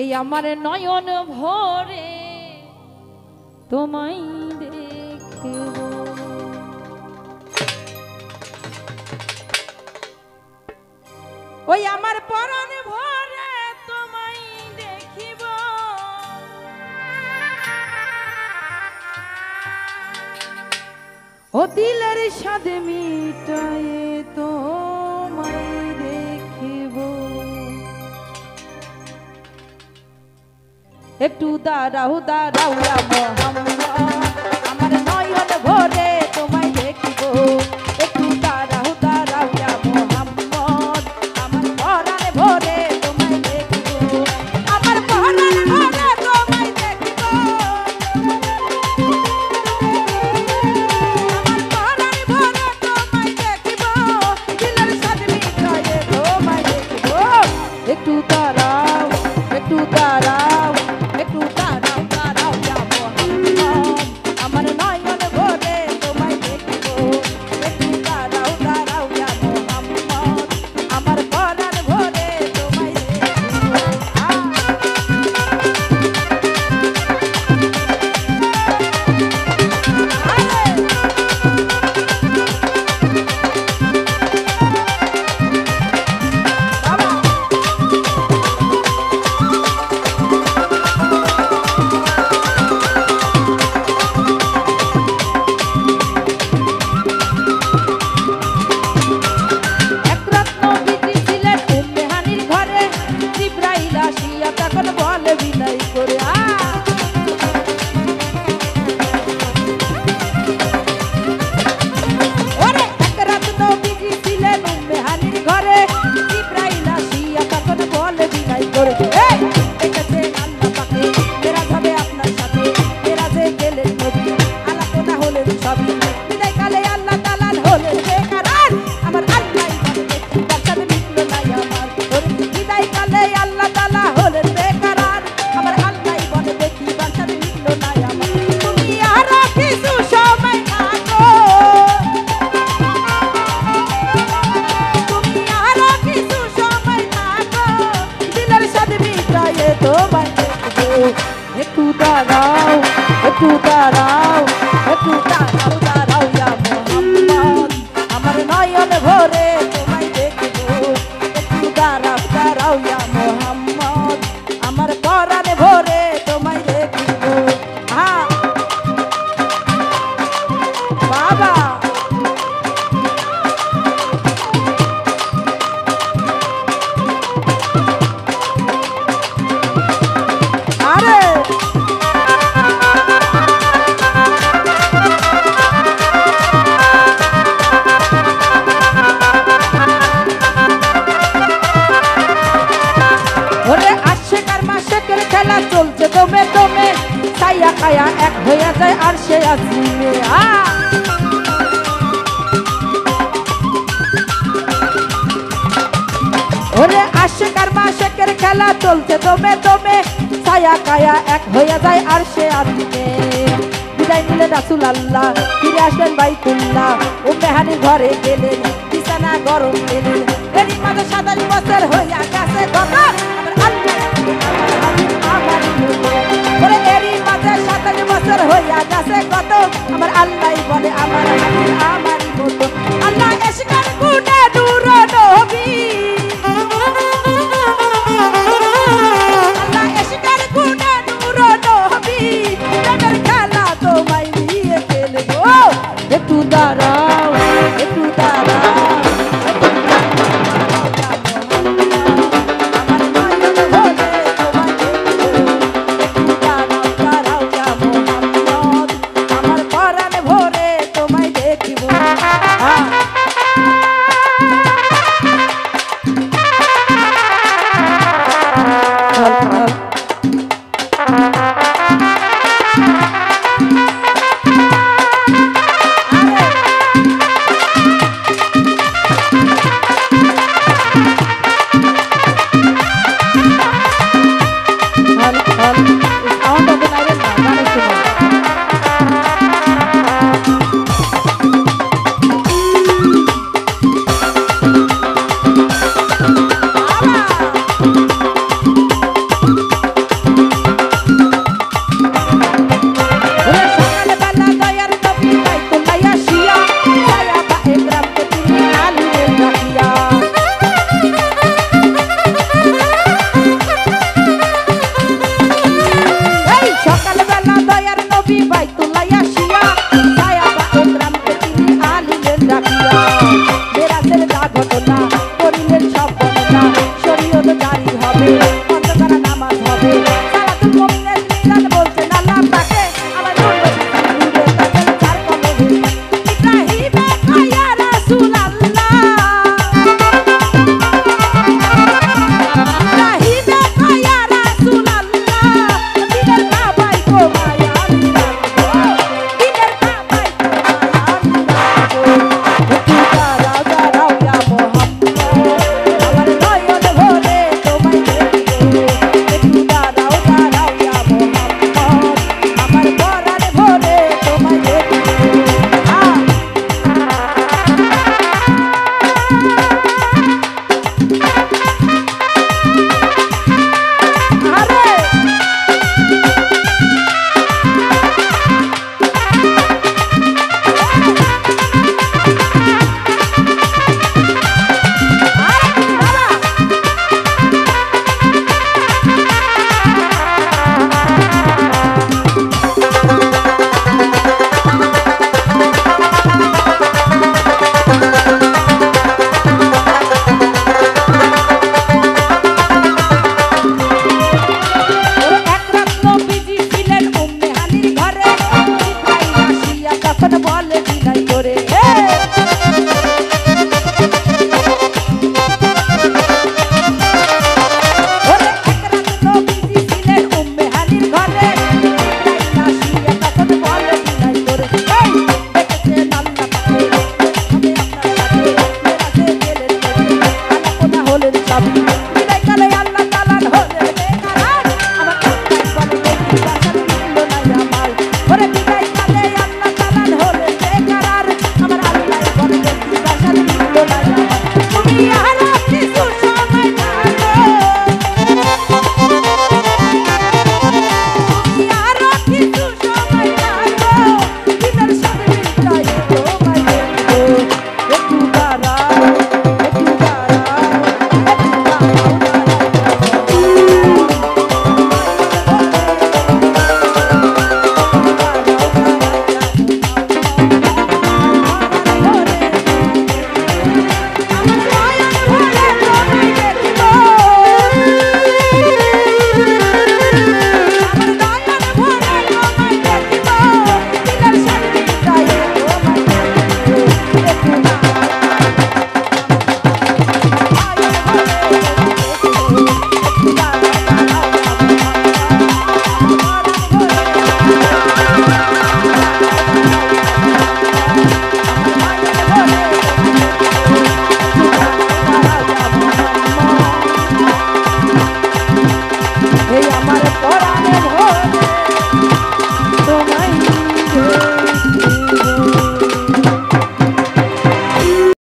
এই আমার নয়ন ভরে তোমায় দেখিব, ওই আমার পরাণ ভরে তোমায় দেখিব, ও দিলের স্বাদ মিটায়ে তোমায় দেখিব। একটু দাঁড়াও দাঁড়াও মোহাম্মদ, আমার নয়ন ভরে তোমায় দেখিব। একটু দাঁড়াও দাঁড়াও মোহাম্মদ, আমার পরাণ ভরে তোমায় দেখিব। আমার পরাণ ভরে তোমায় দেখিব, আমার পরাণ ভরে তোমায় দেখিব, দিলের স্বাদ মিটায়ে তোমায় দেখিব। একটু দাঁড়াও একটু দাঁড়াও একটু দাঁড়াও দাঁড়াও মোহাম্মদ, আমার নয়ন ভরে তোমায় দেখিব। একটু দাঁড়াও দাঁড়াও মোহাম্মদ, আমার পরাণ ভরে তোমায় একটু দাঁড়াও একটু দাঁড়াও একটু দাঁড়াও দাঁড়াও মোহাম্মদ, আমার নয়ন ভরে তোমায় দেখিব। একটু দাঁড়াও দাঁড়াও মোহাম্মদ, আমার পরাণ ভরে তোমায় দেখিব। বাবা চলছে দমে দমে, ছায়া কায়া এক হইয়া যায় আর সে আসিবে। ওরে আশেকার মাশেকের খেলা চলছে দমে দমে, ছায়া কায়া এক হইয়া যায় আর সে আসিবে। বিদায় নিলেন রাসূল আল্লাহ, ফিরে আসলেন বাইতুল্লাহ, ও মেহানি ঘরে গেলেন, বিছানা গরম পেলেন। এরই মাঝে 27 বছর হইয়া গেছে গত, ওরে এরই মাঝে 27 বছর হইয়া গেছে কত, আমার আল্লাহ বলে আমার আমারই মতো। আল্লাহ এসকার গুণে নূর নবী